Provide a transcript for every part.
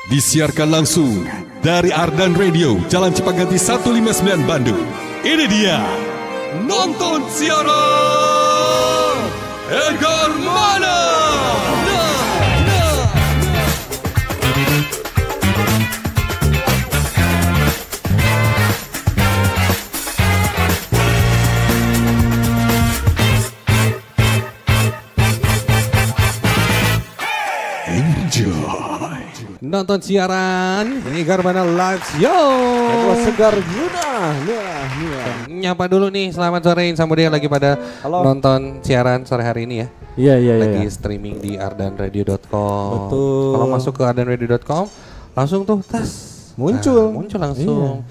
Disiarkan langsung dari Ardan Radio, Jalan Cipaganti 159 Bandung. Ini dia, nonton siaran Edgar Mana. Nonton siaran Edgar Mana Live Show. Segar Yuda. Nyapa dulu nih, selamat sore Insamudia yang lagi pada nonton siaran sore hari ini ya. Iya. Lagi streaming di ardanradio.com. Betul. Kalau masuk ke ardanradio.com langsung tuh muncul langsung.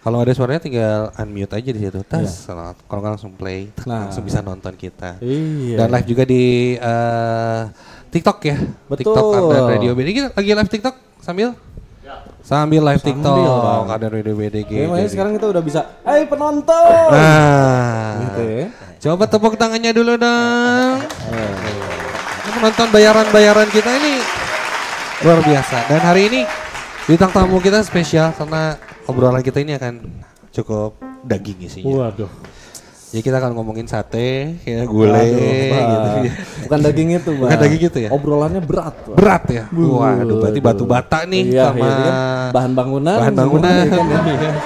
Kalau ada suaranya tinggal unmute aja di situ. Kalau nggak langsung play, langsung bisa nonton kita. Iya. Dan live juga di TikTok ya. Betul. TikTok Ardan Radio BDG lagi live TikTok sambil live TikTok Ardan Radio BDG. Makanya sekarang kita udah bisa, hai penonton. Gitu ya. Coba tepuk tangannya dulu dong. Penonton bayaran kita ini luar biasa. Dan hari ini bintang tamu kita spesial karena obrolan kita ini akan cukup daging isinya. Waduh. Ya kita akan ngomongin sate, ya gulai gitu. Bukan daging itu, Bang. Bukan daging itu ya? Obrolannya berat, Bang. Berat ya? Waduh, berarti batu bata nih sama kan? bahan bangunan. Kan?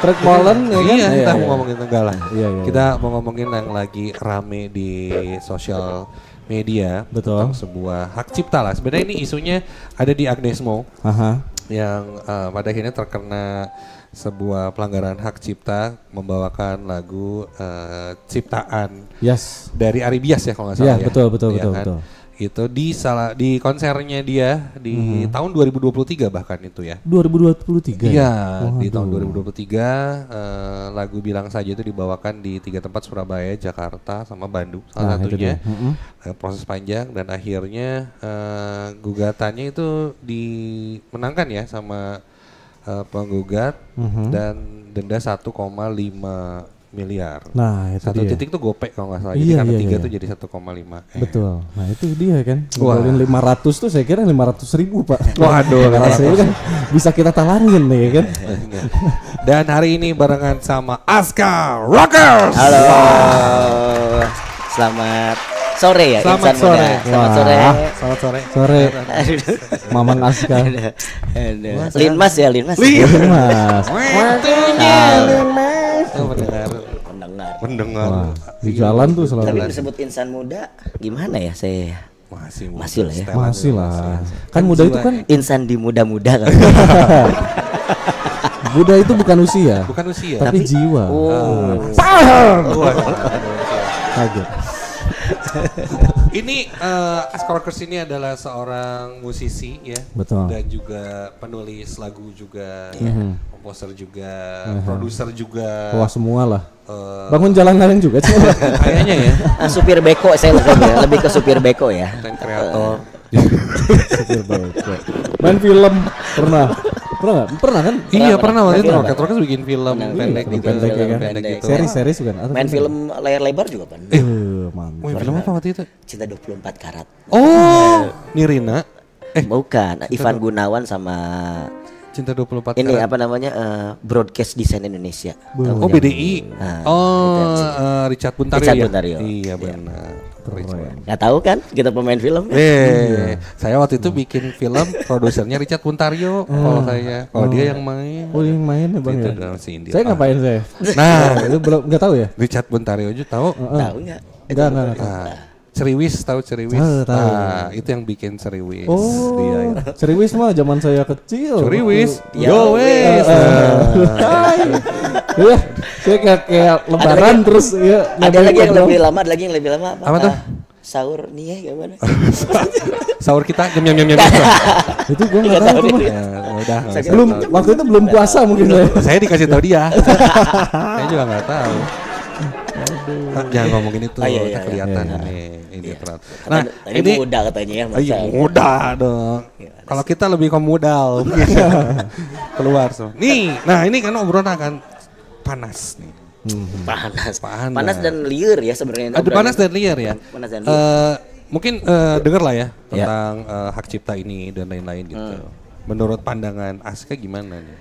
Truk molen ya kan? Iya, kita mau ngomongin enggak lah. Iya. Kita mau ngomongin yang lagi rame di sosial media. Betul. Tentang sebuah hak cipta lah. Sebenarnya ini isunya ada di Agnesmo. Yang pada akhirnya terkena sebuah pelanggaran hak cipta membawakan lagu ciptaan dari Ari Bias ya kalau nggak salah ya. Betul. Itu di konsernya dia di tahun 2023 bahkan itu ya. 2023. Iya, di tahun 2023 lagu Bilang Saja itu dibawakan di 3 tempat, Surabaya, Jakarta, sama Bandung salah satunya. Proses panjang dan akhirnya gugatannya itu dimenangkan ya sama penggugat dan denda 1,5 miliar. Nah, itu satu dia. titik tuh gopek kalau nggak salah. Jadi karena 3 tuh jadi 1,5. Betul. Nah, itu dia kan. Ngumpulin 500 tuh saya kira 500.000, Pak. Waduh, rasanya kan bisa kita talangin nih kan. Dan hari ini barengan sama Aska Rockers. Halo. Selamat sore ya. Selamat sore. Selamat sore. Sore. Mamang Aska. Linmas. Mendengar. Di jalan tuh selalu. Tapi disebut insan muda gimana ya saya? Masih lah ya. Masih lah. Kan muda itu kan insan di muda-muda kan. Muda itu bukan usia. Tapi jiwa. Kaget. Ini Aska Rockers ini adalah seorang musisi ya. Betul. Dan juga penulis lagu juga, komposer juga, produser juga. Wah, semua lah. Bangun jalan-jalan juga kayaknya ya. Supir beko saya lebih ke supir beko ya. Dan kreator. Supir beko. Main film pernah nggak? Pernah kan? Iya pernah waktu itu Rocket Rockers bikin film pendek gitu. Seri gitu kan? Main film layar lebar juga kan? Mantap. Film apa waktu itu? Cinta 24 karat. Oh, Nirina. Bukan, Ivan Gunawan sama Cinta 24 ini karat. apa namanya Broadcast Design Indonesia. Oh BDI. Richard Buntario. Iya benar. Nggak tahu kan kita pemain film. Saya waktu itu bikin film produsernya Richard Buntario. Kalau dia yang main. Oh yang main ya bang ya. Saya ngapain saya? Nah itu belum nggak tahu ya. Richard Buntario aja tahu. Tahu nggak? Enggak. Ceriwis tahu Ceriwis? Tahu. Itu yang bikin Ceriwis. Oh, dia. Ceriwis mah zaman saya kecil. Ceriwis, yo wes. Iya, saya kayak lebaran terus ya. Ada lagi yang lebih lama. Apa tuh? Sahur nih ya gimana? Sahur kita nyam. Itu gue nggak tahu tuh. Udah. Waktu itu belum puasa mungkin saya. Saya dikasih tahu dia. Saya juga nggak tahu. Jangan ngomongin itu, kelihatan ini berat. Nah, ini muda katanya ya. Muda dong. Kalau kita lebih ke modal keluar so. Nih, nah ini kan obrolan akan panas nih. Panas dan liar ya sebenarnya. Ada panas dan liar ya. Panas dan liar. Mungkin denger lah ya tentang hak cipta ini dan lain-lain gitu. menurut pandangan Aska gimana nih?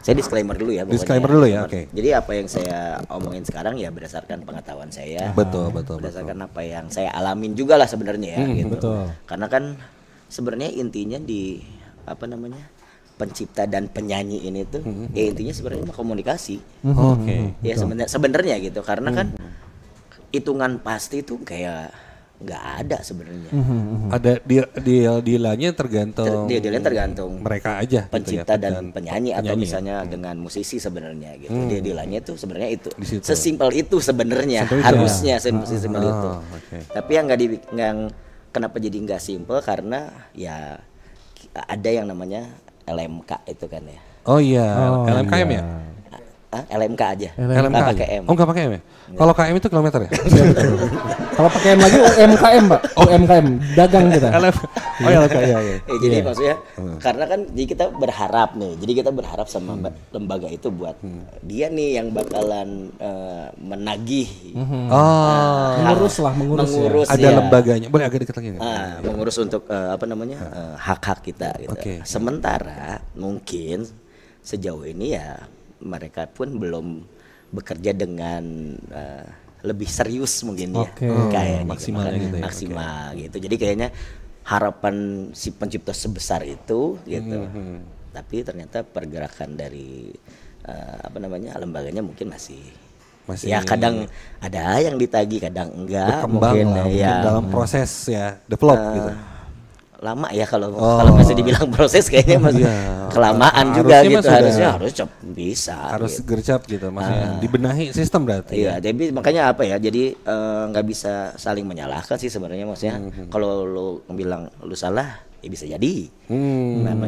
Saya disclaimer dulu ya. Disclaimer dulu ya, oke. Jadi apa yang saya omongin sekarang ya berdasarkan pengetahuan saya. Betul. Berdasarkan apa yang saya alamin juga lah sebenarnya ya. Gitu. Betul. Karena kan sebenarnya intinya di pencipta dan penyanyi ini tuh, ya intinya sebenarnya komunikasi. Oke. Ya sebenarnya gitu. Karena kan hitungan pasti tuh kayak nggak ada sebenarnya. Ada deal-dealnya tergantung. Dealnya tergantung mereka aja. Pencipta gitu ya, dan penyanyi atau misalnya dengan musisi sebenarnya gitu. Dealnya tuh sebenarnya itu. Sesimpel itu sebenarnya harusnya sesimpel itu. Okay. Tapi yang kenapa jadi nggak simpel karena ya ada yang namanya LMK itu kan ya. Oh iya, LMKM ya? LMK aja. LMK nggak pakai M. Oh nggak pakai M ya? Kalau KM itu kilometer ya? Kalau pakai M lagi UMKM Pak. UMKM dagang kita. Oh ya iya. Jadi maksudnya karena kan jadi kita berharap nih. Jadi kita berharap sama lembaga itu buat dia nih yang bakalan menagih. Mengurus ya. Ada lembaganya. Boleh agak dekat lagi nggak? Mengurus untuk hak-hak kita gitu. Okay. Sementara mungkin sejauh ini ya mereka pun belum bekerja dengan lebih serius mungkin ya kayaknya maksimal gitu ya. Maksimal gitu. Jadi kayaknya harapan si pencipta sebesar itu gitu. Tapi ternyata pergerakan dari lembaganya mungkin masih ya kadang ada yang ditagi, kadang enggak. Berkembang mungkin dalam proses ya develop gitu. Lama ya kalau masih dibilang proses kayaknya masih kelamaan juga gitu. Harus bisa harus gitu. gercep gitu maksudnya dibenahi sistem berarti. Iya, jadi makanya jadi nggak bisa saling menyalahkan sih sebenarnya maksudnya. Kalau lu bilang lu salah ya bisa jadi.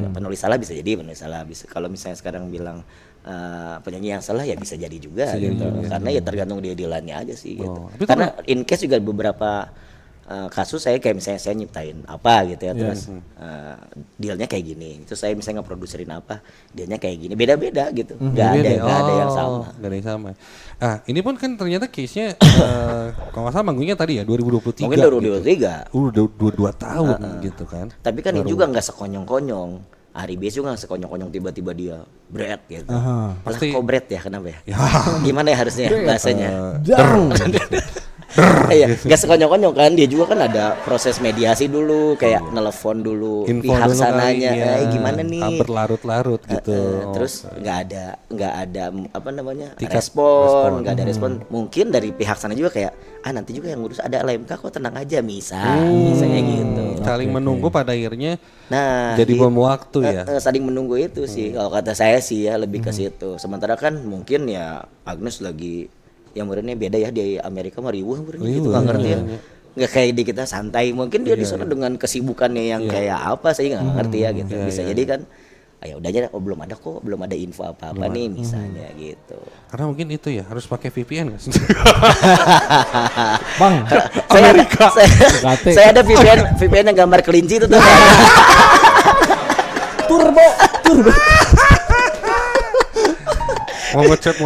Penulis salah bisa jadi, penulis salah bisa. Kalau misalnya sekarang bilang penyanyi yang salah ya bisa jadi juga gitu. Karena ya tergantung dealannya aja sih gitu. Karena in case juga beberapa kasus saya kayak misalnya saya nyiptain apa gitu ya terus dealnya kayak gini, terus saya misalnya ngeproduserin apa dealnya kayak gini, beda-beda gitu, nggak ada yang sama. Nggak ada yang sama. Ini pun kan ternyata case-nya kalau nggak salah manggungnya tadi ya 2023. Mungkin 2023. Udah 2 tahun gitu kan. Tapi kan ini juga nggak sekonyong-konyong. Ari Bies juga nggak sekonyong-konyong tiba-tiba dia bread gitu. Pasti kok bread ya kenapa ya? Gimana ya harusnya bahasanya? Iya, nggak sekonyong-konyong kan, dia juga kan ada proses mediasi dulu, kayak nelpon dulu info pihak dulu sananya, gimana nih? Berlarut-larut gitu. Terus nggak ada respon, nggak ada respon. Mungkin dari pihak sana juga kayak nanti juga yang ngurus ada LMK kok, tenang aja misalnya gitu. Saling menunggu pada akhirnya. Nah, jadi bom waktu ya. Saling menunggu itu sih, kalau kata saya sih ya lebih ke situ. Sementara kan mungkin ya Agnes lagi yang muridnya beda ya, di Amerika mah riuh gitu, nggak ngerti ya, nggak kayak di kita santai, mungkin dia di sana dengan kesibukannya yang kayak apa saya nggak ngerti ya gitu. Bisa jadi kan ya udah aja, belum ada info apa-apa nih misalnya gitu. Karena mungkin itu ya harus pakai VPN nggak? Bang, saya ada VPN yang gambar kelinci itu tuh. Turbo. Mau ngechat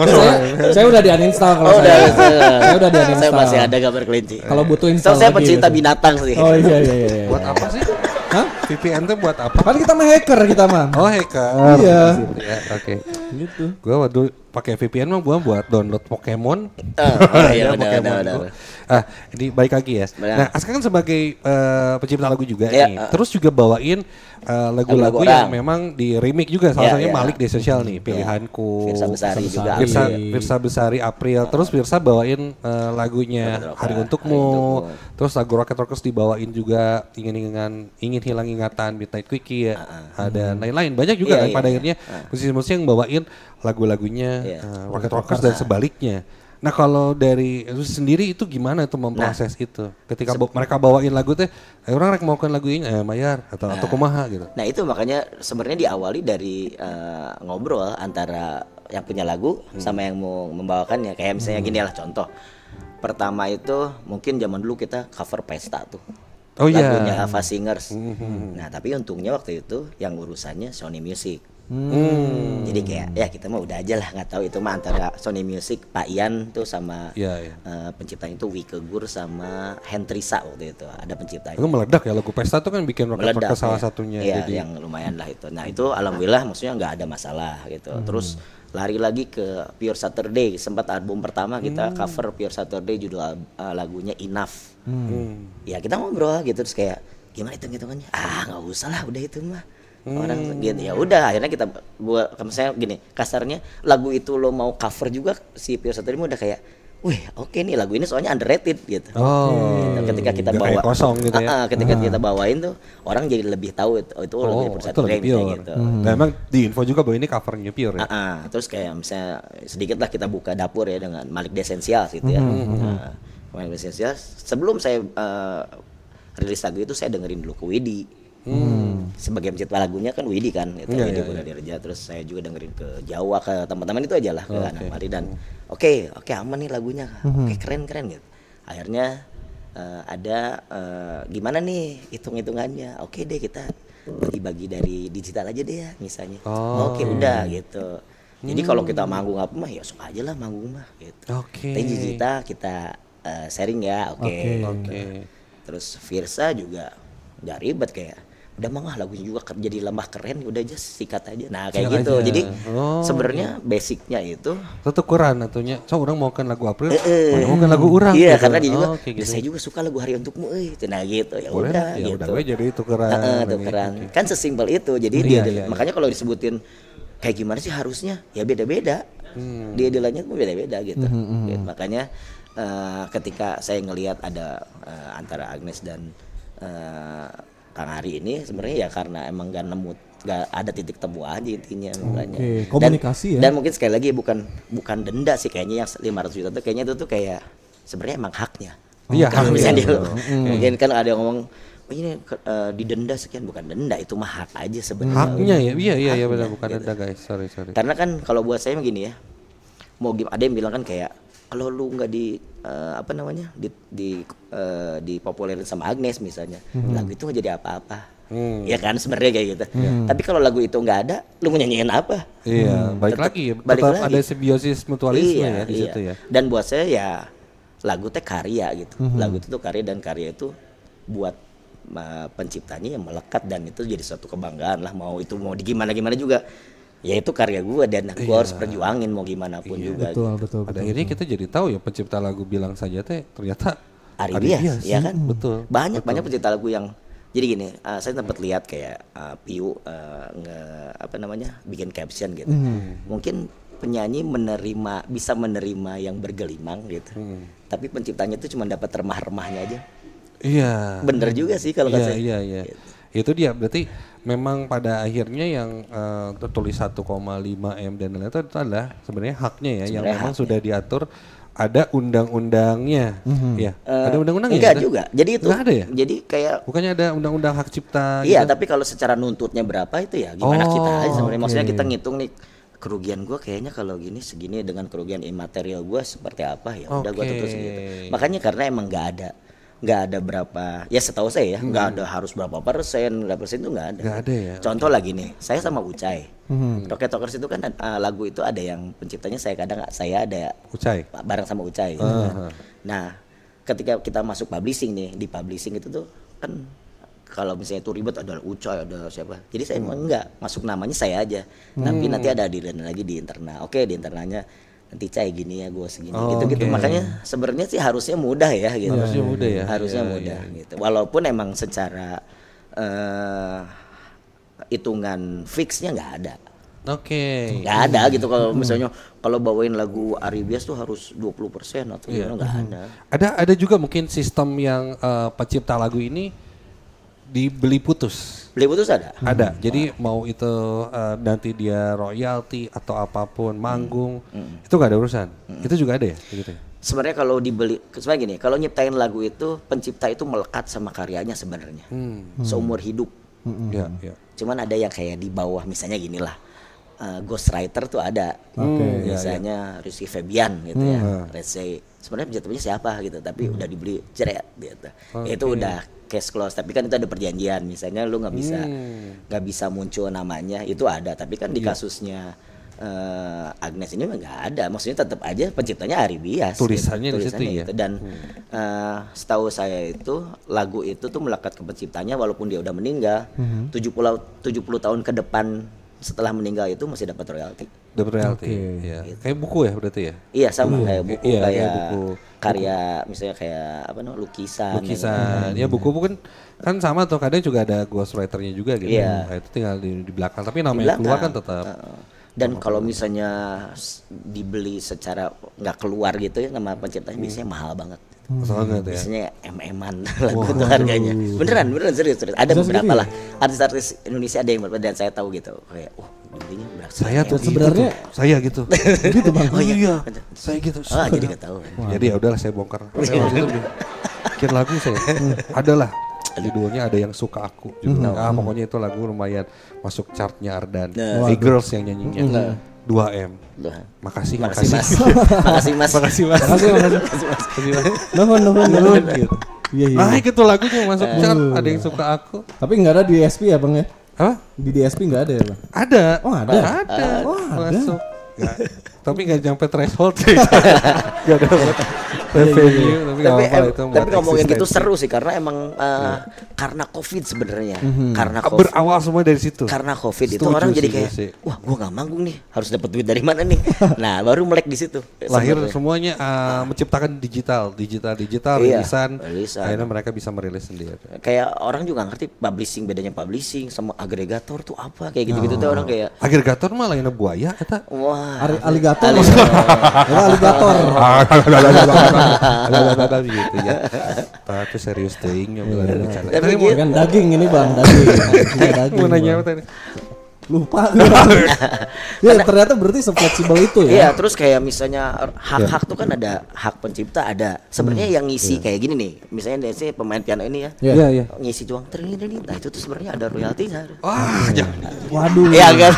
saya udah di-uninstall kalau saya udah di-uninstall. Saya masih ada gambar kelinci. Kalau butuh install saya pencinta binatang sih. Oh iya. Buat apa sih? Hah? VPN tuh buat apa? Kan kita mah hacker kita mah. Oh hacker. Iya. Oke. Gitu. Gua waktu pakai VPN mah buat download Pokemon. Iya benar. Ini baik lagi ya. Nah, Aska kan sebagai pencipta lagu juga ya, nih. Terus juga bawain lagu-lagu yang memang di remake juga. Salah satunya Malik di Esensial nih, Pilihanku. Firsa Besari juga. Firsa Besari April. Terus Firsa bawain lagunya Hari Untukmu. Terus lagu Rocket Rockers dibawain juga Ingin Hilang Ingatan, Midnight Quickie ya. Ada lain-lain. Banyak juga kan pada akhirnya musisi-musisi yang bawain lagu-lagunya Rocket Rockers dan sebaliknya. Nah kalau dari sendiri itu gimana tuh memproses itu? Ketika mereka bawain lagu teh, orang rek maukan lagu ini, mayar atau kumaha gitu. Nah itu makanya sebenarnya diawali dari ngobrol antara yang punya lagu sama yang mau membawakannya. Kayak misalnya gini lah contoh. Pertama itu mungkin zaman dulu kita cover pesta tuh. Lagunya Ava Singers. Nah tapi untungnya waktu itu yang urusannya Sony Music. Jadi kayak ya kita mah udah aja lah, nggak tahu itu mah antara Sony Music Pak Ian tuh sama penciptanya itu Wike Gur sama Hendrisa waktu itu ada penciptanya. Itu meledak ya lagu Pesta tuh kan bikin roket salah satunya. Iya, jadi yang lumayan lah itu. Nah itu alhamdulillah maksudnya nggak ada masalah gitu. Terus lari lagi ke Pure Saturday, sempat album pertama kita cover Pure Saturday, judul lagunya Enough. Ya kita ngobrol gitu, terus kayak gimana hitung-hitungannya? Nggak usah lah, udah itu mah orang gitu. Ya udah akhirnya kita buat, misalnya gini kasarnya, lagu itu lo mau cover juga si Pure Saturday udah kayak wih oke nih lagu ini soalnya underrated gitu. Gitu. Ketika kita bawa kosong gitu ya. Ketika kita bawain tuh orang jadi lebih tahu itu lagu Pure Saturday gitu. Nah emang di info juga bahwa ini covernya Pure ya. Terus kayak misalnya sedikit lah kita buka dapur ya dengan Malik D'Essentials gitu ya. Malik D'Essentials sebelum saya rilis lagu itu saya dengerin dulu ke Widi. Sebagai pencipta lagunya kan Widi kan itu Widi Gunadirja. Terus saya juga dengerin ke Jawa, ke teman-teman itu aja lah, ke anak Mari, dan oke aman nih lagunya, oke keren gitu. Akhirnya ada gimana nih hitung-hitungannya, oke deh kita bagi-bagi dari digital aja deh ya misalnya. Oke udah gitu. Jadi kalau kita manggung apa mah ya sok aja lah manggung mah gitu. Tapi digital kita sharing ya, oke. Terus Virsa juga nggak ribet, kayak udah mah lagunya juga jadi lembah keren, udah aja sikat aja. Nah kayak gitu aja. Jadi sebenarnya basicnya itu tukuran atunya. So orang mau kan lagu April, mau kan lagu urang. Iya gitu. Karena dia juga gitu. Saya juga suka lagu Hari Untukmu itu. Nah gitu ya udah gitu. Udah jadi tukeran. Tukeran. Kan sesimpel itu. Jadi makanya kalau disebutin kayak gimana sih harusnya ya beda-beda. Dia nilainya tuh beda-beda gitu. Gitu. Makanya ketika saya ngelihat ada antara Agnes dan Kang Ari ini sebenarnya ya karena emang gak ada titik temu aja intinya makanya. Komunikasi dan mungkin sekali lagi bukan denda sih kayaknya yang 500 juta tuh kayaknya itu tuh kayak sebenarnya emang haknya. Iya, misalnya mungkin kan ada yang ngomong ini didenda sekian, bukan denda, itu mah hak aja sebenarnya. Haknya ya. Iya benar, bukan denda guys. Sorry. Karena kan kalau buat saya begini ya. Mau ada yang bilang kan kayak kalau lu nggak dipopulerin sama Agnes misalnya, lagu itu nggak jadi apa-apa, ya kan sebenarnya kayak gitu. Tapi kalau lagu itu nggak ada, lu mau nyanyiin apa? Iya, balik lagi ada simbiosis mutualisme ya di situ ya. Dan buat saya ya lagu teh karya gitu, lagu itu tuh karya, dan karya itu buat penciptanya yang melekat, dan itu jadi suatu kebanggaan lah. Mau itu mau gimana juga. Ya itu karya gue dan gue harus perjuangin mau gimana pun juga. Betul. Pada akhirnya kita jadi tahu ya pencipta lagu Bilang Saja teh ternyata Ari Bias, ya kan? Betul. Banyak pencipta lagu yang jadi gini. Saya sempat lihat kayak Piu bikin caption gitu. Mungkin penyanyi bisa menerima yang bergelimang gitu. Tapi penciptanya itu cuma dapat remah-remahnya aja. Iya. Bener juga sih kalau kata saya. Iya. Gitu. Itu dia berarti memang pada akhirnya yang tertulis 1,5 M dan lain-lain itu adalah sebenarnya haknya ya, sebenarnya yang memang sudah diatur, ada undang-undangnya. Ya. Ada undang-undangnya. Enggak juga. Jadi itu enggak ada ya? Jadi kayak bukannya ada undang-undang hak cipta iya, gitu? Tapi kalau secara nuntutnya berapa itu ya gimana kita aja sebenarnya. Maksudnya kita ngitung nih kerugian gue kayaknya kalau gini segini dengan kerugian imaterial gue seperti apa, ya udah gue tutup segitu. Makanya karena emang nggak ada berapa, ya setahu saya ya nggak ada harus berapa persen itu nggak ada. Ya. Contoh lagi nih, saya sama Ucai, Rocket Talkers itu kan lagu itu ada yang penciptanya saya ada Ucai bareng sama Ucai. Nah ketika kita masuk publishing nih, di publishing itu tuh kan kalau misalnya itu ribet ada Ucai, ada siapa, jadi saya emang nggak masuk namanya saya aja, tapi nanti ada adilan lagi di internal. Oke, di internalnya nanti Cai gini ya, gue segini gitu. Makanya sebenarnya sih harusnya mudah ya gitu. Harusnya mudah gitu. Walaupun emang secara hitungan fixnya nggak ada. Nggak ada gitu. Kalau misalnya kalau bawain lagu Ari Bias tuh harus 20% atau nggak ada. Ada juga mungkin sistem yang pencipta lagu ini dibeli putus. Beli putus ada? Ada. Jadi mau itu nanti dia royalti atau apapun, manggung, itu gak ada urusan. Itu juga ada ya? Gitu ya? Sebenarnya kalau dibeli, sebenarnya gini, kalau nyiptain lagu itu, pencipta itu melekat sama karyanya sebenarnya. Seumur hidup. Ya. Cuman ada yang kayak di bawah, misalnya gini lah. Ghostwriter tuh ada. Misalnya Rizky Febian gitu ya. Let's say sebenarnya penciptanya siapa gitu, tapi udah dibeli jeret gitu. Itu udah case close, tapi kan itu ada perjanjian, misalnya lu nggak bisa muncul namanya, itu ada, tapi kan di kasusnya Agnes ini nggak ada, maksudnya tetap aja penciptanya Ari Bias tulisannya di situ ya. gitu. Dan setahu saya itu lagu itu tuh melekat ke penciptanya walaupun dia udah meninggal, 70 tahun ke depan setelah meninggal itu masih dapat royalti. Dapat royalti. Iya. Gitu. Kayak buku ya berarti ya? Iya sama kayak buku, Iya, kayak buku. karya misalnya kayak apa namanya lukisan. Ya buku kan sama tuh, kadang juga ada ghostwriter-nya juga gitu. Iya. Nah, itu tinggal di belakang, tapi namanya keluar kan tetap. Dan kalau misalnya dibeli secara nggak keluar gitu ya nama penciptanya biasanya mahal banget. Sangat ya. Biasanya MM-an lagu itu harganya. Beneran serius. Ada beberapa lah artis-artis Indonesia ada yang dan saya tahu gitu. Kayak belinya berapa? Saya tuh sebenarnya saya gitu. gitu Bang. Oh iya, saya gitu. Jadi nggak tahu. Jadi ya udahlah saya bongkar. Saya waktu itu bikin lagu saya. Adalah judulnya Ada Yang Suka Aku. Judulnya. Pokoknya itu lagu lumayan masuk chartnya Ardan. The Girls yang nyanyinya. 2M. Makasih Mas. Nuhun gitu. Iya. Naik itu lagunya masuk chart Ada Yang Suka Aku. Tapi nggak ada di DSP ya Bang ya? Apa? Di DSP nggak ada ya Bang? Ada. Oh ada. Ada. Ada. Masuk. Tapi nggak sampai threshold sih. Nggak ada revenue. Tapi ngomongin gitu seru sih karena emang karena COVID sebenarnya. Karena COVID. Berawal semua dari situ. Karena COVID itu orang jadi kayak, wah gua nggak manggung nih, harus dapat duit dari mana nih? Nah baru melek di situ. Lahir semuanya menciptakan digital, rilisan. Akhirnya mereka bisa merilis sendiri. Kayak orang juga ngerti publishing, bedanya publishing sama agregator tuh apa kayak gitu-gitu tuh orang kayak. Agregator mah lainnya buaya, eta. Wah. Aligator. Aligator. Gitu ya. Tapi serius teuing nyoba ada rencana. Tapi kan daging ini Bang, daging. Mau nanya apa tadi? Lupa. Ya ternyata berarti se-fleksibel itu ya. Iya, terus kayak misalnya hak-hak tuh kan ada hak pencipta ada. Sebenarnya yang ngisi kayak gini nih. Misalnya dia pemain piano ini ya. Iya. Ngisi doang nah itu tuh sebenarnya ada royalti. Wah, jangan. Waduh. Iya kan.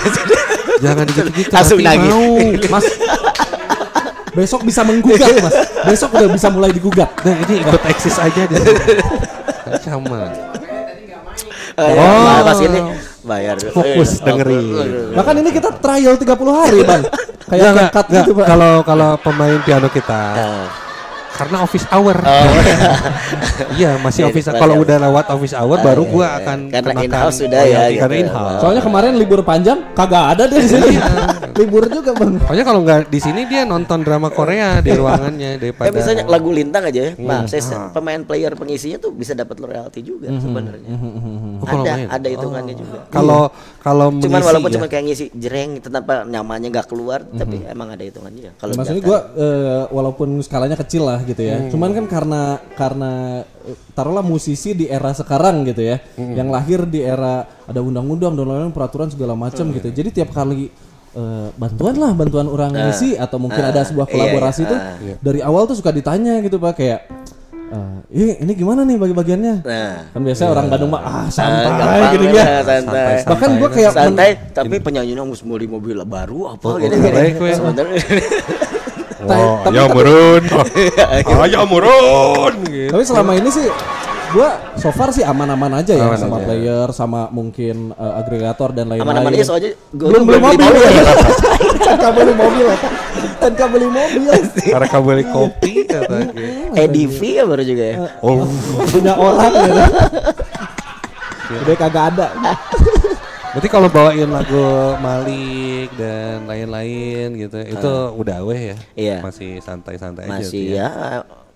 Jangan gitu-gitu. Langsung nagih. Mas. Besok bisa menggugat Mas. Besok udah bisa mulai digugat. Nah, ini ikut eksis aja dia. Sama. Pas ini bayar. Fokus dengerin. Bahkan ini kita trial 30 hari Bang. Kayak cut gitu Pak. Kalau pemain piano kita karena office hour. Iya, masih office. Kalau udah lewat office hour baru gua akan karena kenakan in-house sudah ya. Karena in-house. Soalnya kemarin libur panjang kagak ada dia di sini. Libur juga Bang. Pokoknya kalau nggak di sini dia nonton drama Korea di ruangannya daripada. Misalnya lagu Lintang aja ya. Pemain player pengisinya tuh bisa dapat royalti juga sebenarnya. Ada hitungannya juga. Kalau cuman walaupun cuma kayak ngisi jereng tanpa namanya nggak keluar, tapi emang ada hitungannya. Kalau maksudnya gua walaupun skalanya kecil lah gitu ya. Cuman kan karena taruhlah musisi di era sekarang gitu ya, yang lahir di era ada undang-undang dan lain-lain peraturan segala macam gitu. Jadi tiap kali bantuan orang ngisi atau mungkin ada sebuah kolaborasi tuh dari awal tuh suka ditanya gitu Pak kayak ini gimana nih bagi-bagiannya? Kan biasanya orang Bandung mah santai gitu ya. Santai. Bahkan gua kayak santai tapi penyanyinya harus beli mobil baru apa gitu. Ya murun. Ya murun. Tapi selama ini sih gua so far sih aman-aman aja ya sama player sama mungkin agregator dan lain-lain. Aman-aman aja soalnya belum beli mobil. Kan beli mobil. Karena kamu beli kopi katanya. EDV ya baru juga ya. Punya orang ya. Udah kagak ada. Berarti kalau bawain lagu Malik dan lain-lain gitu, itu udah aweh ya? Iya. Masih santai-santai aja. Masih ya,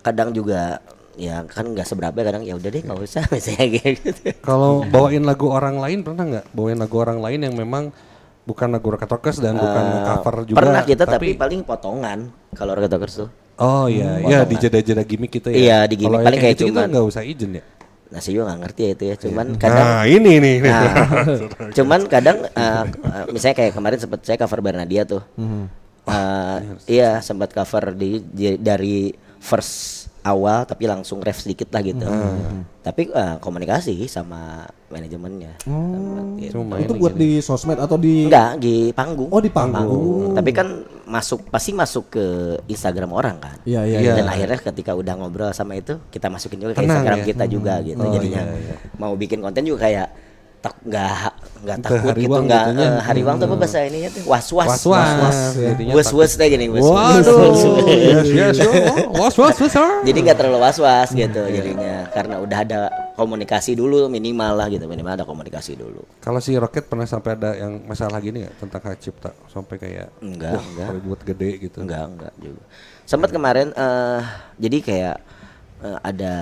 kadang juga ya kan nggak seberapa, kadang ya udah deh nggak usah misalnya gitu. Kalau bawain lagu orang lain pernah nggak? Bawain lagu orang lain yang memang bukan lagu Rocket Rockers dan bukan cover juga. Pernah kita tapi paling potongan kalau Rocket Rockers tuh. Oh iya, iya di jeda-jeda gimmick gitu ya. Iya di gimmick paling kayak cuman cuman nggak usah izin ya. Nah sih juga nggak ngerti ya itu ya, cuman kadang. Nah ini nih. Cuman kadang misalnya kayak kemarin sempat saya cover Bernadia tuh. Iya sempat cover dari first awal tapi langsung ref sedikit lah gitu. Tapi komunikasi sama manajemennya. Gitu. Itu buat di sosmed atau di? Enggak, di panggung. Oh di panggung. Tapi kan pasti masuk ke Instagram orang kan. Iya. Dan akhirnya ketika udah ngobrol sama itu kita masukin juga ke Tenang Instagram ya? kita juga gitu. Jadinya mau bikin konten juga kayak nggak takut gitu, hariwang nggak gitunya. hariwang tuh apa bahasa ininya tuh was-was jadinya was-was aja nih Waduh, yes, was, sir. jadi nggak terlalu was-was gitu jadinya karena udah ada komunikasi dulu minimal lah gitu, minimal ada komunikasi dulu. Kalau si Rocket pernah sampai ada yang masalah gini nggak tentang hak cipta sampai kayak Enggak. buat gede gitu? Enggak juga. Sempat kemarin jadi kayak ada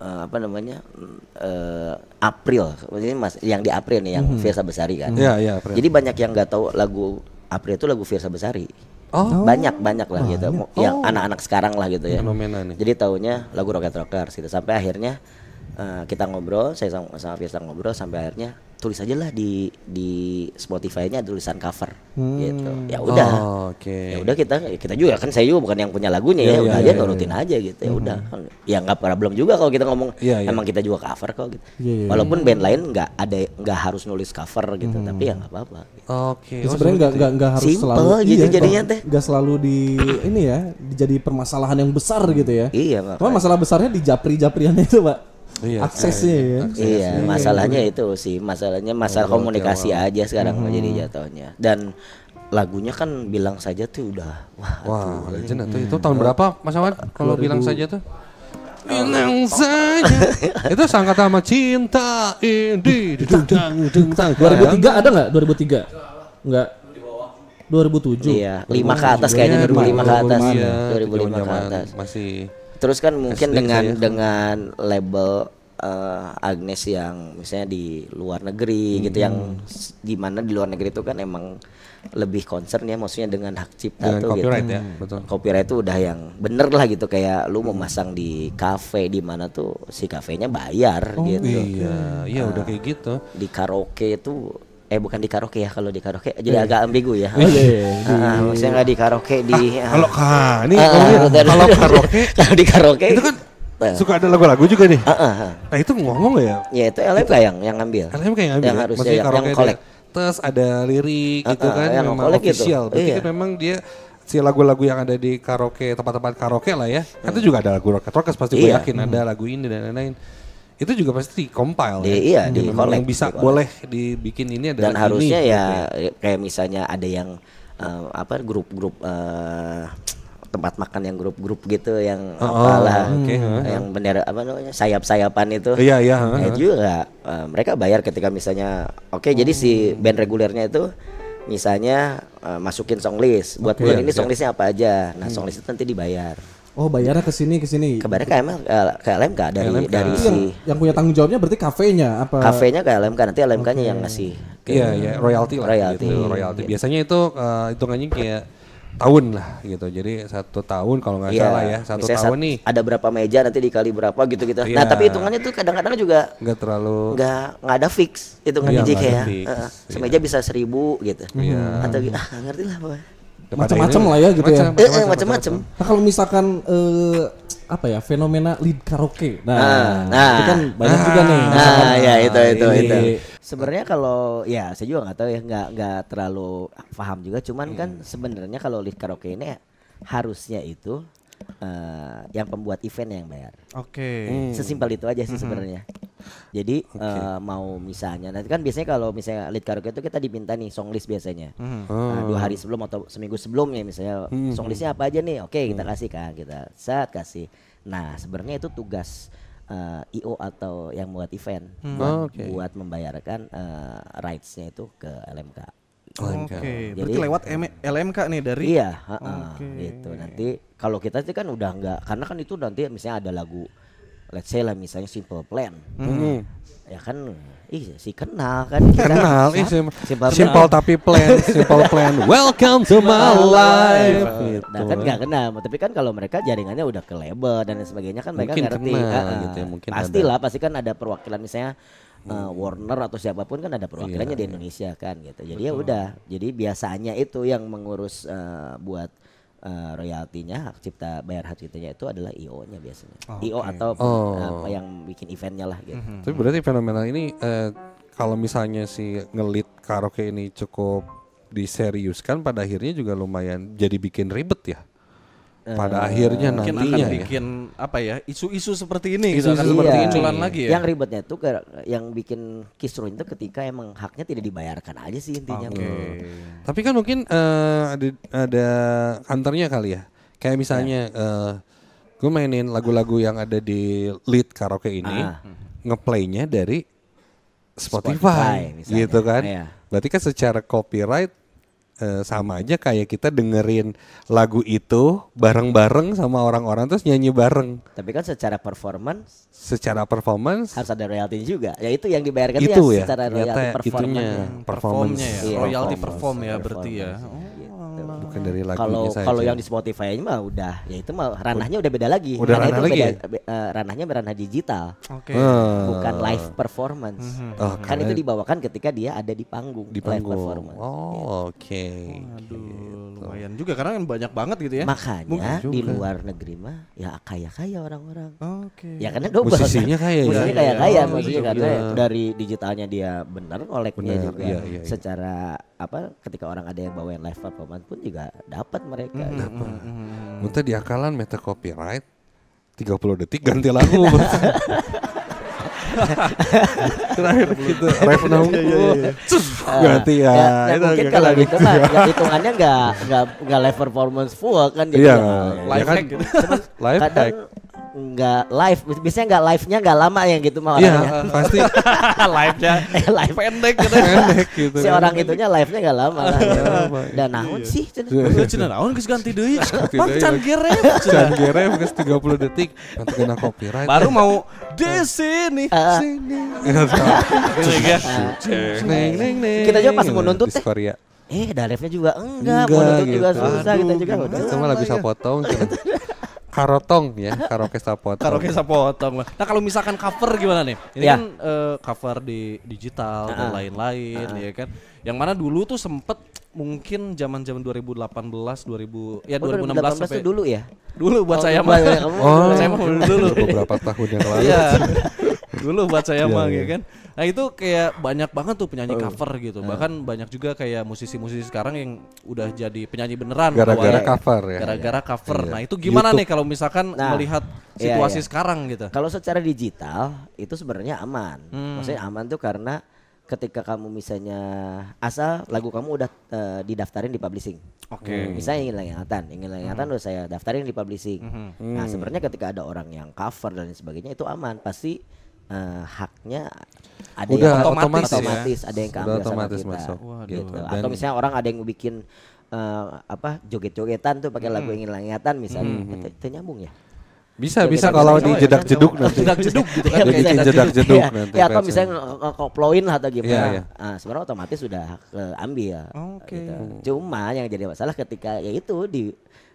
apa namanya April, ini mas yang di April nih yang Fiersa Besari kan. Iya. Jadi banyak yang nggak tahu lagu April itu lagu Fiersa Besari. Banyak lah gitu, yang anak-anak sekarang lah gitu ya. Fenomena nih. Jadi taunya lagu Rocket Rockers gitu sampai akhirnya kita ngobrol, saya sama Fiersa ngobrol sampai akhirnya tulis aja lah di Spotify-nya tulisan cover gitu. Ya udah. Ya udah kita juga kan saya juga bukan yang punya lagunya ya, udah aja nurutin aja gitu. Ya udah. Ya enggak problem juga kalau kita ngomong emang kita juga cover kok gitu. Walaupun band lain enggak harus nulis cover gitu, tapi ya enggak apa-apa. Ya, sebenarnya enggak harus simple selalu gitu jadinya teh. Enggak selalu di ini ya, jadi permasalahan yang besar gitu ya. Iya, Cuma masalah besarnya di japri-japriannya itu, Pak. Aksesnya ya. Iya, masalahnya itu sih, masalah komunikasi aja sekarang jadi jatuhnya. Dan lagunya kan bilang saja tuh udah wah legend tuh. Itu tahun berapa Mas Ahmad kalau bilang saja tuh? Bilang saja. Itu sangkat sama cinta ini. 2003 ada enggak? 2003? Enggak. 2007. Iya, 5 ke atas kayaknya 2005 ke atas. 2005 ke atas. Masih. Terus kan mungkin dengan label Agnes yang misalnya di luar negeri gitu, yang dimana di luar negeri itu kan emang lebih concern ya, maksudnya dengan hak cipta dengan tuh copyright gitu. ya, betul. Copyright itu udah yang bener lah gitu, kayak lu mau masang di kafe di mana tuh si kafenya bayar gitu. Iya udah kayak gitu. Di karaoke itu bukan di karaoke ya, kalau di karaoke jadi agak ambigu ya. Maksudnya nggak di karaoke di kalau kalau karaoke kalau di karaoke itu kan suka ada lagu-lagu juga nih. Nah itu ngomong ya? Ya itu LMK yang ngambil. LMK yang ngambil. Yang harusnya maksudnya karaoke yang collect. Terus ada lirik gitu kan, yang memang official. gitu. Berarti kan memang dia si lagu-lagu yang ada di karaoke, tempat-tempat karaoke lah ya. Kan itu juga ada lagu Rocket Rockers pasti gue yakin ada lagu ini dan lain-lain. Itu juga pasti di-compile ya. Di collect. Yang bisa boleh dibikin ini adalah dan harusnya ini, ya gitu. kayak misalnya ada yang grup-grup tempat makan yang grup-grup gitu yang apalah yang bendera apa namanya sayap-sayapan itu. Iya. Nah, itu juga mereka bayar ketika misalnya jadi si band regulernya itu misalnya masukin songlist buat bulan ini songlistnya apa aja. Nah songlist itu nanti dibayar. Oh bayarnya ke sini. Kebayarnya ke LMK dari si yang punya tanggung jawabnya berarti kafenya apa? Kafenya ke LMK, nanti LMK-nya yang ngasih. Iya, royalti lah gitu. Royalti. Biasanya itu hitungannya kayak tahun lah gitu. Jadi 1 tahun kalau nggak salah ya, 1 tahun nih. Ada berapa meja nanti dikali berapa gitu. Nah tapi hitungannya tuh kadang-kadang juga nggak terlalu nggak ada fix hitungannya jadi kayak semeja bisa 1.000 gitu. Atau ngerti lah Pak. Macam-macam lah ya gitu ya. Macam-macam. Nah kalau misalkan apa ya fenomena lead karaoke. Nah, itu kan banyak juga nih. Ya itu. Sebenarnya kalau ya saya juga nggak tahu ya, nggak terlalu paham juga. Cuman kan sebenarnya kalau lead karaoke ini harusnya itu yang pembuat event yang bayar. Sesimpel itu aja sih sebenarnya. Jadi mau misalnya nanti kan biasanya kalau misalnya lead karaoke itu kita diminta nih songlist biasanya 2 hari sebelum atau seminggu sebelumnya misalnya songlistnya apa aja nih, kita kasih kan, kita kasih. Nah sebenarnya itu tugas IO atau yang buat event buat membayarkan rights-nya itu ke LMK. Berarti lewat LMK nih dari. Iya, gitu. Nanti kalau kita itu kan udah enggak, karena kan itu nanti misalnya ada lagu let's say lah misalnya Simple Plan. Ya kan kenal kan simple tapi plan, simple plan. Welcome to my life. Nah kan nggak kenal, tapi kan kalau mereka jaringannya udah ke label dan sebagainya kan mereka mungkin ngerti. gitu ya, mungkin Pastilah, pasti kan ada perwakilan misalnya Warner atau siapapun kan ada perwakilannya di Indonesia kan gitu. Jadi ya udah, jadi biasanya itu yang mengurus buat royaltinya, hak cipta, bayar hak ciptanya itu adalah IO-nya biasanya. IO atau yang bikin eventnya lah gitu. Tapi berarti fenomena ini kalau misalnya si ngelit karaoke ini cukup diseriuskan pada akhirnya juga lumayan jadi bikin ribet ya. Pada akhirnya mungkin nantinya akan ya. bikin apa ya isu-isu seperti ini Isu-isu akan seperti ini. munculan lagi ya. Yang ribetnya tuh yang bikin kisruh itu ketika emang haknya tidak dibayarkan aja sih intinya. Tapi kan mungkin ada kantornya kali ya. Kayak misalnya gue mainin lagu-lagu yang ada di lead karaoke ini, ngeplaynya dari Spotify misalnya. gitu kan. Iya. Berarti kan secara copyright sama aja kayak kita dengerin lagu itu bareng-bareng sama orang-orang terus nyanyi bareng. Tapi kan secara performance Secara performance harus ada royaltinya juga. Ya itu yang dibayarkan itu tuh ya, secara ternyata royalti performance. performance Performnya ya, Iya, royalty performance. perform ya berarti ya. bukan dari lagunya saja. Kalau yang di Spotify mah udah, ya itu mah ranahnya udah beda lagi. Udah Karena ranah itu lagi beda, ya? ranahnya ranah digital, Oke. bukan live performance. Oh, Kan karena itu dibawakan ketika dia ada di panggung, di live panggung. performance. Oh, oke. Aduh, lumayan juga karena kan banyak banget gitu ya. Makanya di luar negeri mah ya kaya-kaya orang-orang. Oke. Ya karena double Musisinya kan. kaya ya? Musisinya Iya, kaya-kaya iya. maksudnya Oh, karena iya. dari digitalnya dia bener, oleknya Bener, juga iya, iya. secara apa ketika orang ada yang bawain live performance pun juga dapat mereka. gitu. Muntah diakalan meta copyright 30 detik ganti lagu. Terakhir gitu ref ganti ya. Ya Itu mungkin agak kalau kayak gitu mah ya hitungannya nggak live performance full kan jadi Iya, live ya kan hack gitu. live hack. kadang nggak live, biasanya nggak live-nya nggak lama yang gitu mah Iya, orangnya. pasti Live-nya Live pendek gitu. pendek gitu. si kan. orang itunya live-nya nggak lama lah. lama, Dan naon sih Lu cenah naon geus ganti deui. Bang deui, can Bang. gerep. Can gerem geus 30 detik nanti kena copyright. Baru mau di sini. Sini. Gitu ya. Neng neng neng. Kita juga pas mau nuntut teh. Di Korea. Ada live-nya juga enggak, mau Enggak, nuntut juga gitu. susah kita juga udah. Cuma lagu sapotong cina. Karotong ya, karaoke sapotong. Karaoke sapotong lah. Nah kalau misalkan cover gimana nih? Ini Ya. kan cover di digital dan lain-lain ya kan. Yang mana dulu tuh sempet mungkin zaman-zaman 2018, 2000 ya 2016 sampai tuh dulu ya. dulu buat saya mah. Oh, Saya mah dulu. beberapa tahun yang lalu. Iya. Dulu buat saya Iya, mah iya. ya kan. Nah itu kayak banyak banget tuh penyanyi cover gitu. Bahkan banyak juga kayak musisi-musisi sekarang yang udah jadi penyanyi beneran. Gara-gara awalnya. cover ya. Gara-gara cover. Iya. Nah itu gimana YouTube. nih kalau misalkan Nah, melihat iya, situasi iya. sekarang gitu? Kalau secara digital itu sebenarnya aman. Maksudnya aman tuh karena ketika kamu misalnya asal lagu kamu udah didaftarin di publishing. Oke. Misalnya ingin ingatan udah saya daftarin di publishing. Nah, sebenarnya ketika ada orang yang cover dan sebagainya itu aman, pasti haknya ada Udah yang otomatis ya. otomatis ada yang Udah keambil sama otomatis kita. masuk. Waduh. Gitu. Dan- Atau misalnya orang ada yang bikin joget-jogetan tuh pakai lagu ingatan misalnya. Itu nyambung ya. Bisa Joget bisa joget kalau cowok di ya, jedak jeduk nanti. Jedak jeduk gitu kan. Dia kayak bikin jedak jedak jeduk. jeduk ya, nanti. ya atau fansnya. misalnya koploin lah atau gimana. Iya, iya. Sebenarnya otomatis sudah keambil. Oke. Gitu. Cuma yang jadi masalah ketika ya itu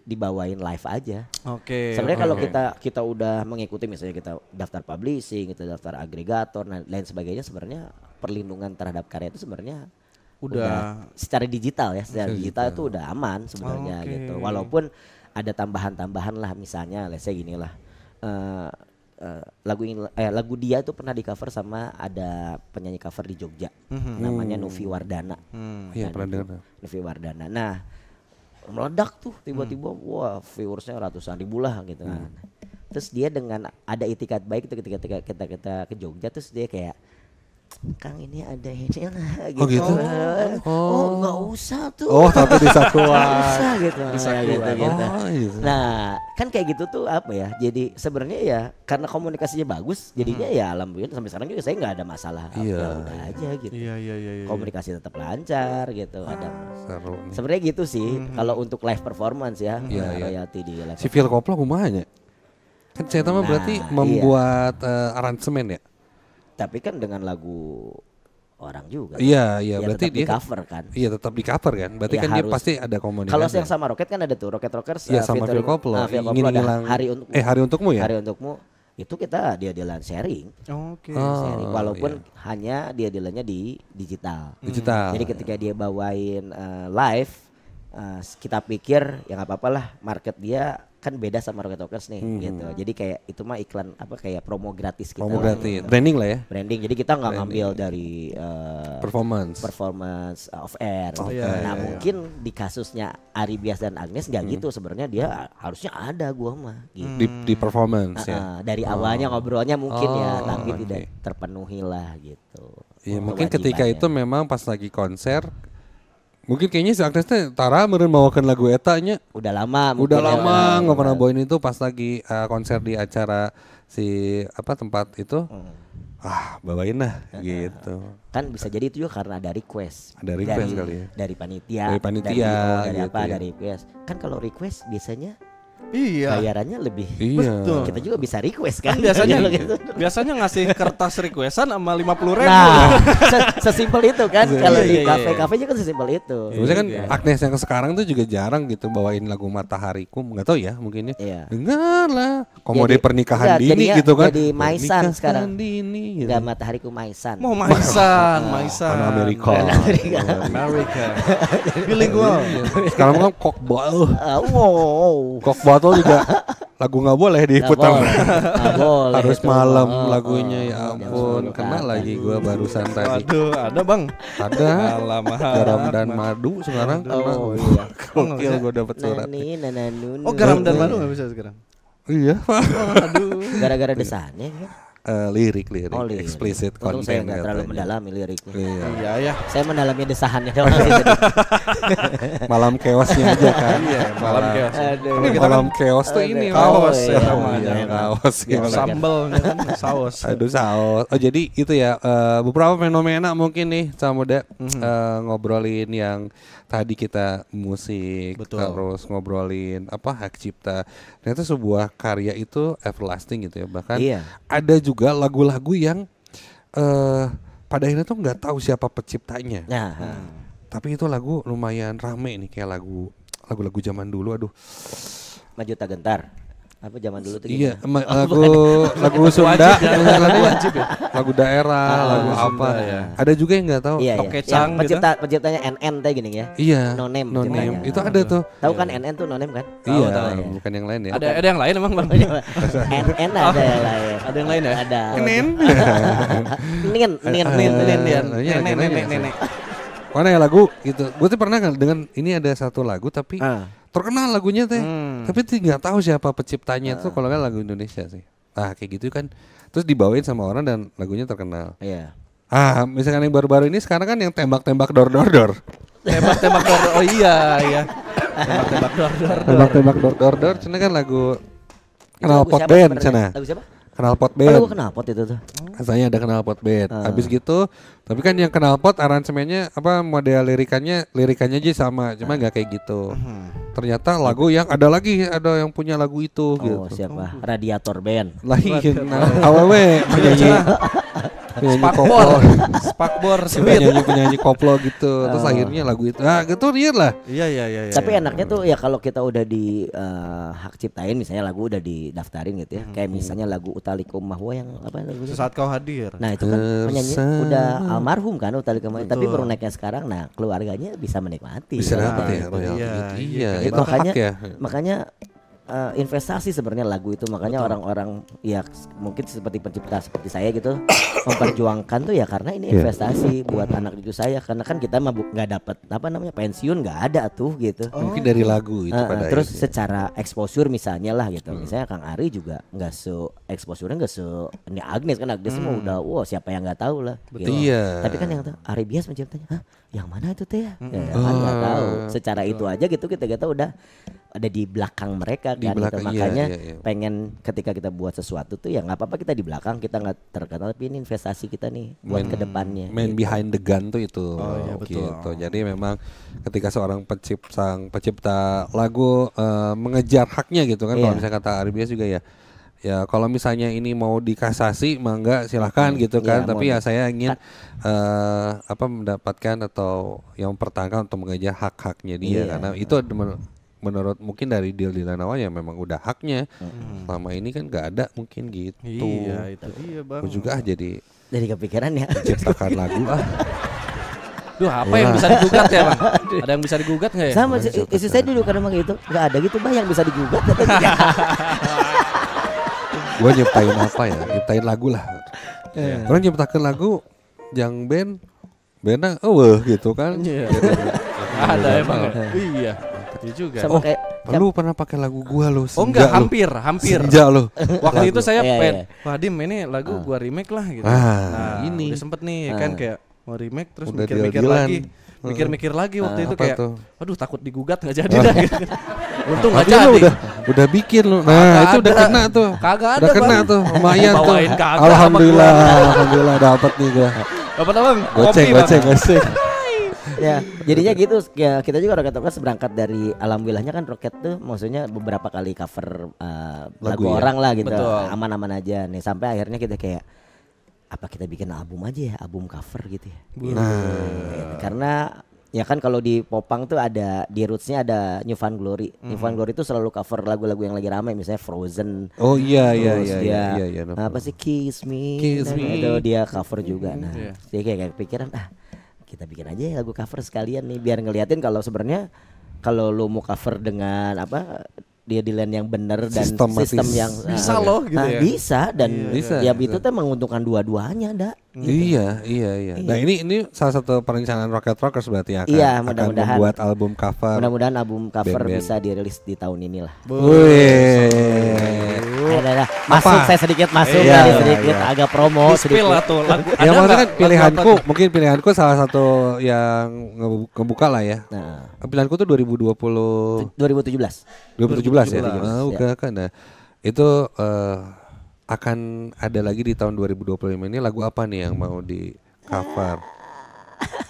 dibawain live aja. Oke. Sebenarnya kalau oke. kita udah mengikuti misalnya kita daftar publishing, kita daftar agregator dan lain sebagainya, sebenarnya perlindungan terhadap karya itu sebenarnya Udah. secara digital ya, secara Secara digital digital. itu udah aman sebenarnya Oke. gitu. Walaupun ada tambahan-tambahan lah, misalnya let's say gini lah. Lagu dia tuh pernah di cover sama ada penyanyi cover di Jogja namanya Novi Wardana. Iya, pernah dengar. Novi Wardana. Nah, meledak tuh tiba-tiba wah viewersnya ratusan ribu lah gitu kan. Terus dia dengan ada itikat baik itu ketika kita ke Jogja, terus dia kayak Kang ini ada ini lah gitu. Oh, gitu? kan. Oh nggak usah tuh. Oh, tapi di Nggak Sakuan. usah gitu. Ya, gitu, gitu. Oh, gitu. Nah kan kayak gitu tuh apa ya. Jadi sebenarnya ya karena komunikasinya bagus, jadinya ya alhamdulillah sampai sekarang juga saya nggak ada masalah. Iya. Ya udah aja gitu. Iya. Komunikasi tetap lancar gitu. Ada Seru nih. sebenarnya gitu sih kalau untuk live performance ya, Iya, iya. royalti di live. Si Phil Koplo kumaha nya? Kan saya tahu mah Nah, berarti iya. membuat aransemen ya? Tapi kan dengan lagu orang juga. Iya, Ya, iya, berarti tetap dia di cover kan. Iya, tetap di cover kan? Berarti Ya, kan dia harus. pasti ada komunikasi. Kalau yang sama Rocket kan ada tuh Rocket Rockers. Iya, sama Phil featuring- Koplo. Phil Ingin Koplo ada hilang. Hari Untukmu. Hari Untukmu ya? Hari Untukmu itu kita dia sharing. Oke. Sharing. Oh, Walaupun iya. hanya dia di digital. Digital. Jadi ketika dia bawain live, kita pikir ya nggak apa-apa lah market dia kan beda sama Rocket Talkers nih gitu. Jadi kayak itu mah iklan apa kayak promo gratis kita. Promo gratis. Branding lah ya. Branding. Jadi kita nggak ngambil dari performance off air. Nah, mungkin di kasusnya Ari Bias dan Agnes nggak gitu sebenarnya dia harusnya ada gua mah gitu. di performance ya. Dari awalnya ngobrolnya mungkin ya tapi tidak terpenuhi lah gitu. Iya, mungkin ketika itu memang pas lagi konser mungkin kayaknya si Agnes teh tara meureun bawakeun lagu eta nya. Udah lama Nggak pernah bawain itu pas lagi konser di acara si tempat itu. Bawain lah gitu. Kan bisa jadi itu juga karena ada request. Ada request kali ya. Dari panitia. Dari apa ya. dari request. Kan kalau request biasanya Iya. bayarannya lebih. Iya. Betul. Kita juga bisa request kan. Biasanya ngasih kertas requestan sama 50.000. Nah, sesimpel itu kan. Kalau di Iya. kafe-kafe juga sesimpel itu. Maksudnya kan Agnes yang sekarang tuh juga jarang gitu bawain lagu Matahariku, nggak tahu ya mungkinnya. Iya. Dengar lah, komode Jadi- pernikahan enggak, dini jadinya gitu kan. jadi Maisan Pernikahan sekarang. dini gitu. Enggak Matahariku Maisan. Mau Maisan. Kan Amerika. Amerika. Bilingual. Sekarang kan kokbol. Wow. Kokbol tuh juga lagu nggak boleh diputar. Nggak boleh Harus itu. malam Oh, lagunya ya jam ampun. 10 Kena ke lagi gua barusan tadi. Waduh, ada Bang. Ada Alamak. garam dan madu sekarang kena. Oh, iya. Gokil gua dapet surat. Nananun. Oh, garam dan madu enggak bisa sekarang. Iya. Gara-gara desainnya kan. Lirik Oh, lirik. explicit Untung saya content nggak terlalu katanya. mendalami liriknya. Iya. Iya ya. Saya mendalami desahannya doang sih tadi. Malam chaosnya aja kan. Iya, malam chaos. Aduh. Ini malam chaos tuh ini Kaos Oh, ya iya. namanya. Iya, kaos ya. Sambalnya kan saus. Aduh saus. Oh jadi itu ya beberapa fenomena mungkin nih sama muda ngobrolin yang tadi kita musik, Betul. terus ngobrolin hak cipta. Ternyata sebuah karya itu everlasting gitu ya. Bahkan Iya. ada juga lagu-lagu yang pada akhirnya tuh nggak tahu siapa penciptanya. Nah, Tapi itu lagu lumayan rame nih kayak lagu-lagu zaman dulu. Aduh. Maju tak gentar. Apa zaman dulu tuh Iya, gimana? lagu Sunda, lagu wajib ya. lagu daerah, lagu Sunda, apa? ya. Ada juga yang nggak tahu. Iya, Tok iya. Kecang Yang penciptanya NN teh gini ya. Iya. No Name No ceritanya. Name. Itu ada tuh. Tahu kan NN tuh no name kan? Iya, tahu. bukan yang lain ya. Ada yang lain emang Bang? NN ada yang lain. Ada yang lain ya? Ada. Nen. Nen. Iya, nenek. Mana ya lagu gitu. Gue tuh pernah dengan ini ada satu lagu tapi terkenal lagunya teh. Tapi nggak tahu siapa penciptanya tuh kalau kan lagu Indonesia sih. Nah, kayak gitu kan. Terus dibawain sama orang dan lagunya terkenal. Iya. Misalkan yang baru-baru ini sekarang kan yang tembak-tembak dor. Tembak-tembak dor. Oh iya. Tembak-tembak dor. Tembak-tembak dor. Cina kan lagu Knalpot Lagu siapa Band sebenarnya? cina. Lagu siapa? Knalpot Oh, Band. lagu Knalpot itu tuh. Katanya ada Knalpot Band. Habis gitu, tapi kan yang Knalpot aransemennya model lirikannya aja sama, cuma nggak kayak gitu. Ternyata lagu yang ada yang punya lagu itu gitu. Oh, siapa? Radiator Band. Lain awewe Spakbor. penyanyi koplo gitu. Terus akhirnya lagu itu. Gitu lihat lah. Iya. Tapi enaknya tuh ya kalau kita udah di hak ciptain misalnya lagu udah didaftarin gitu ya. Kayak misalnya lagu Utalikum Mahwa yang apa lagunya? Sesaat kau hadir. Nah, itu kan penyanyi udah almarhum kan Utalikum Mahwa, tapi baru naiknya sekarang. Nah, keluarganya bisa menikmati. Bisa Nah, dapat ya royalti. Iya, Ya, itu hak ya. makanya investasi sebenarnya lagu itu, makanya orang-orang ya mungkin seperti pencipta seperti saya gitu memperjuangkan tuh ya karena ini investasi buat anak cucu saya, karena kan kita mah nggak dapat pensiun nggak ada tuh gitu. Mungkin dari lagu itu pada Terus akhirnya. secara exposure misalnya lah gitu, misalnya Kang Ari juga nggak exposure-nya nggak ini Agnes kan mah udah siapa yang nggak tahu lah. Gitu. Iya. Tapi kan yang tahu Ari Bias penciptanya, hah yang mana itu teh ya? Ya kan nggak tahu. Secara itu aja gitu kita udah ada di belakang mereka Di kan belakang, gitu. iya, Makanya iya. pengen ketika kita buat sesuatu tuh ya nggak apa-apa kita di belakang, kita nggak terkenal, tapi ini investasi kita nih buat kedepannya. Man gitu. behind the gun tuh itu. iya, betul. Gitu. Jadi memang ketika seorang pencipta lagu mengejar haknya gitu kan, kalau Iya. misalnya kata Arbias juga ya. Ya kalau misalnya ini mau dikasasi mangga silahkan gitu kan, Iya, tapi mau ya saya ingin mendapatkan atau yang pertahankan untuk mengejar hak-haknya dia. Iya. Karena itu menurut mungkin dari deal-dealan awal ya memang udah haknya. Selama ini kan nggak ada mungkin gitu. Iya, itu dia Bang. Aku juga jadi Jadi kepikiran ya. ciptakan lagu Duh, apa yang bisa digugat ya, Bang? Ada yang bisa digugat enggak ya? Sama istri saya dulu kadang gitu, nggak ada gitu Bang yang bisa digugat. Gue nyiptain apa ya? Nyiptain lagu lah. Orang nyiptakan lagu yang bandnya gitu kan. Iya. Ada emang. Iya. Iya juga. Sama kayak lu pernah pakai lagu gua lo? Oh enggak, hampir. Senja lo. Waktu itu saya Iya. wah Dim ini lagu gua remake lah gitu. Nah, ini. Udah sempet nih kan kayak mau remake terus Udah mikir-mikir deal-dealan. lagi. Mikir-mikir lagi waktu itu apa kayak tuh? aduh takut digugat enggak jadi dah gitu. Untung enggak Tapi lu jadi. udah bikin lu. Nah, Kagak itu udah ada. kena tuh. Kagak ada, Udah kena Bang. tuh. Lumayan tuh. Bawain kagak Alhamdulillah dapat nih gua. Dapat apa, Bang? Goceng. ya jadinya gitu ya, kita juga Rocket Rockers berangkat dari alhamdulillahnya kan Rocket tuh maksudnya beberapa kali cover lagu ya? orang lah gitu. Betul. Aman-aman aja nih sampai akhirnya kita kayak apa kita bikin album aja ya, album cover gitu ya. Gitu. Karena ya kan kalau di Popang tuh ada di rootsnya ada New Found Glory. New Found Glory itu selalu cover lagu-lagu yang lagi ramai misalnya Frozen. Oh iya. Terus dia apa sih Kiss Me, itu dia cover juga. Nah, dia kayak pikiran kita bikin aja ya lagu cover sekalian nih biar ngeliatin kalau sebenarnya kalau lo mau cover dengan apa dia di line yang benar dan sistem yang bisa loh gitu ya. Bisa dan Bisa. ya itu tuh menguntungkan dua-duanya dah. Iya. Nah ini salah satu perencanaan Rocket Rockers berarti akan, Iya, akan mudah-mudahan. membuat album cover. Mudah-mudahan album cover Band-band. bisa dirilis di tahun inilah. Wih. Masuk saya sedikit masuk Iya, tadi sedikit iya. agak promo Spill lah tuh lagu. Ya maksudnya kan nggak pilihanku, lagu apa mungkin pilihanku salah satu yang ngebuka lah ya. Nah, Pilihanku tuh 2020 2017. 2017 ya. 2017, Ah, udah kan. Nah, itu akan ada lagi di tahun 2025 ini lagu apa nih yang mau di cover?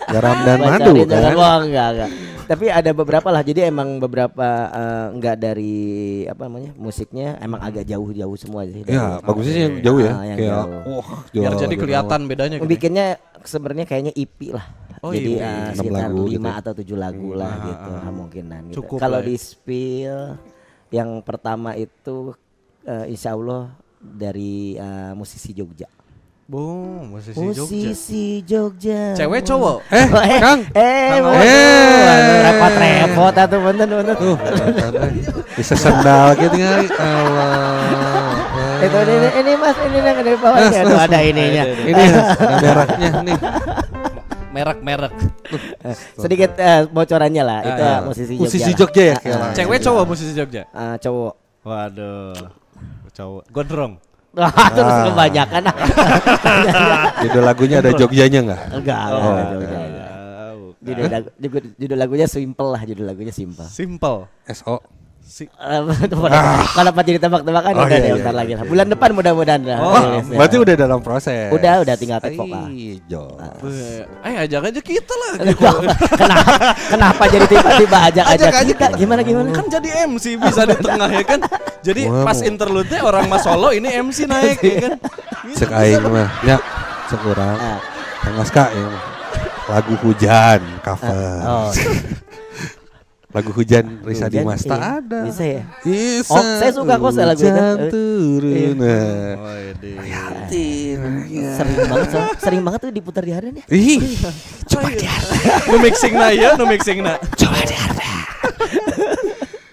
Garam dan madu kan? Wah, enggak. Tapi ada beberapa lah. Jadi emang beberapa enggak dari apa namanya musiknya emang agak jauh-jauh semua sih. Ya, bagusnya sih yang jauh ya. yang Kayak jauh. biar jauh jadi gitu. kelihatan bedanya gitu. Bikinnya sebenarnya kayaknya EP lah. Oh, Jadi EP. sekitar 6 lagu 5 gitu. atau 7 lagu lah gitu kemungkinan gitu. Cukup Kalau lah ya. di spill yang pertama itu insya Allah dari musisi Jogja. Boom, musisi Jogja. Musisi Jogja. Cewek cowok? Kang. Repot-repot atau bener-bener. Bisa sendal gitu kali. Allah. Itu ini Mas, ini yang dari bawahnya tuh ada ininya. Ini ada mereknya nih. Merek. Sedikit bocorannya lah. Itu iya. musisi Jogja. Musisi lah. Jogja ya kayak. Cewek cowok musisi Jogja? Cowok. Waduh. Cowok. Gondrong. Wah, terus kebanyakan. Judul lagunya ada Jogjanya enggak? Enggak, ada Jogja. Judul lagunya simple lah, judul lagunya simple. Simple. SO. Kalau jadi tebak-tebakan Oh, udah iya, deh, iya, bentar lagi lah. Bulan depan mudah-mudahan lah. Oh, rilisnya. berarti udah dalam proses. Udah take vok lah. Ijo. Ajak aja kita lah. Kenapa jadi tiba-tiba ajak aja kita? Gimana? Kan jadi MC bisa di tengah ya kan. Jadi Wah, pas interlude-nya orang Mas Solo ini MC naik ya kan. Cek aing mah. Ya, cek urang. Kang Aska ya. Lagu Hujan cover. Oh, Lagu Hujan Risa Hujan, Dimasta iya. ada. Bisa ya? Bisa. Oh, saya suka kok lagu itu. Hujan turun. Nah. Sering banget tuh diputar di harian ya. Ih, Nu mixing na ya, nu mixing na.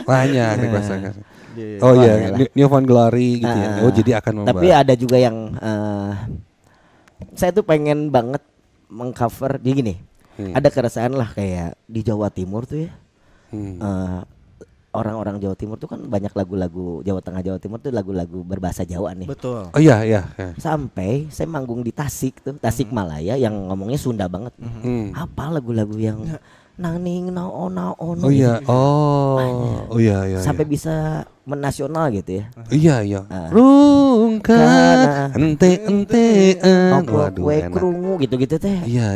banyak dirasakan. Oh iya, New Found Glory gitu ya. Oh jadi akan membuat. Tapi ada juga yang saya tuh pengen banget mengcover dia gini. Ada keresahan lah kayak di Jawa Timur tuh ya. Orang-orang Jawa Timur tuh kan banyak lagu-lagu Jawa Tengah Jawa Timur tuh lagu-lagu berbahasa Jawa nih. Betul. Oh iya. Sampai saya manggung di Tasik tuh, Tasikmalaya yang ngomongnya Sunda banget. Apa lagu-lagu yang naning naon. Oh iya. Oh iya. Sampai bisa menasional gitu ya. Iya. Rungkat ente-entean. Waduh Kue enak. krungu gitu-gitu teh. Iya.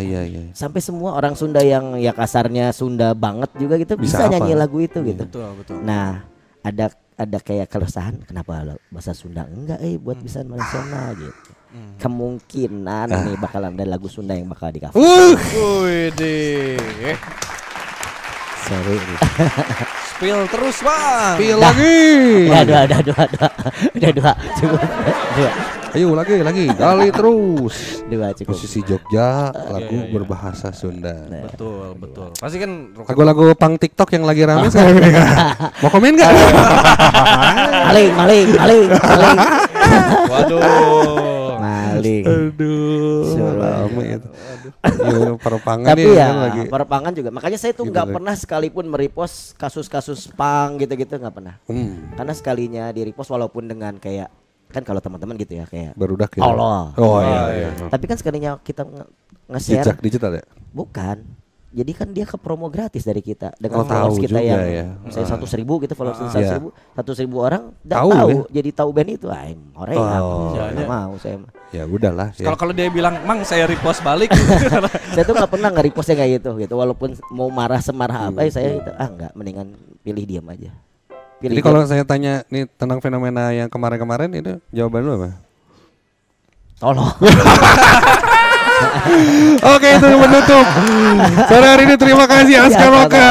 Sampai semua orang Sunda yang ya kasarnya Sunda banget juga gitu Bisa bisa nyanyi hafal. lagu itu gitu. Betul. Nah, ada kayak keresahan kenapa bahasa Sunda enggak buat bisa nasional gitu. Kemungkinan nih bakalan ada lagu Sunda yang bakal di cover. Wih deh. Sorry. Spill terus bang. Spill lagi. Udah dua, cukup. Dua. Ayo lagi, gali terus. Dua cukup. Posisi Jogja, lagu berbahasa Sunda. Betul. Pasti kan Lagu-lagu pang TikTok yang lagi rame sekarang. Mau komen nggak? Maling. waduh. Maling. Aduh, rame itu. Perpangan Tapi ya, ya kan lagi. perpangan juga. Makanya saya tuh Gitu nggak lagi. pernah sekalipun merepost kasus-kasus pang gitu-gitu nggak pernah. Karena sekalinya di repost walaupun dengan kayak kan kalau teman-teman gitu ya kayak Barudak ya. Allah. Oh iya. Tapi kan sekalinya kita nge-share Jejak digital ya. bukan. Jadi kan dia ke promo gratis dari kita dengan Oh, followers tahu kita juga yang ya. misalnya 100.000 gitu followers Iya. 100.000 orang nggak Tahu tahu, ya. jadi tahu band itu orang Oh. nggak mau saya Ya udahlah. Ya. Kalau dia bilang, "Mang, saya repost balik." saya tuh nggak pernah nge-repostnya kayak gitu walaupun mau marah semarah apa ya saya itu nggak, mendingan pilih diam aja. Jadi kalau saya tanya nih tentang fenomena yang kemarin-kemarin itu jawaban lu apa? tolong. Oke, itu menutup. Sore hari ini terima kasih Askar Roka.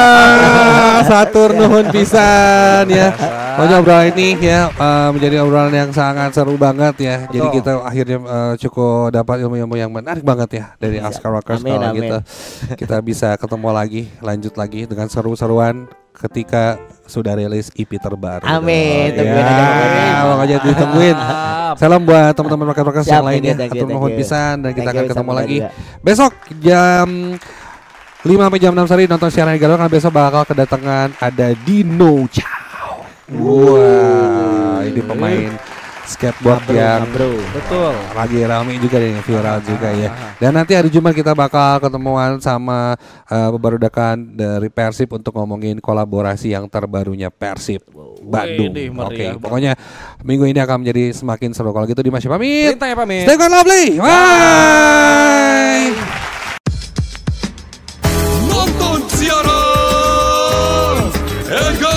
Satur nuhun pisan ya. Pokoknya obrolan ini ya menjadi obrolan yang sangat seru banget ya. Jadi kita akhirnya cukup dapat ilmu-ilmu yang menarik banget ya dari Askar Roka. Kalau kita bisa ketemu lagi, lanjut lagi dengan seru-seruan ketika sudah rilis EP terbaru. Amin. Ya, makanya ditungguin. Salam buat teman-teman rockers yang lainnya. Atur nuhun pisan dan kita akan ketemu lagi besok jam 5 sampai jam 6 sore nonton siaran Galuh, karena besok bakal kedatangan ada Dino Chow. Wah, ini pemain skateboard yang Betul. lagi rame juga nih, viral juga ya. Dan nanti hari Jumat kita bakal ketemuan sama barudakan dari Persib untuk ngomongin kolaborasi yang terbarunya Persib Bandung. Oke, pokoknya minggu ini akan menjadi semakin seru. Kalau gitu Dimas pamit. Perintah ya pamit. Stay lovely. Bye. Nonton siaran Ega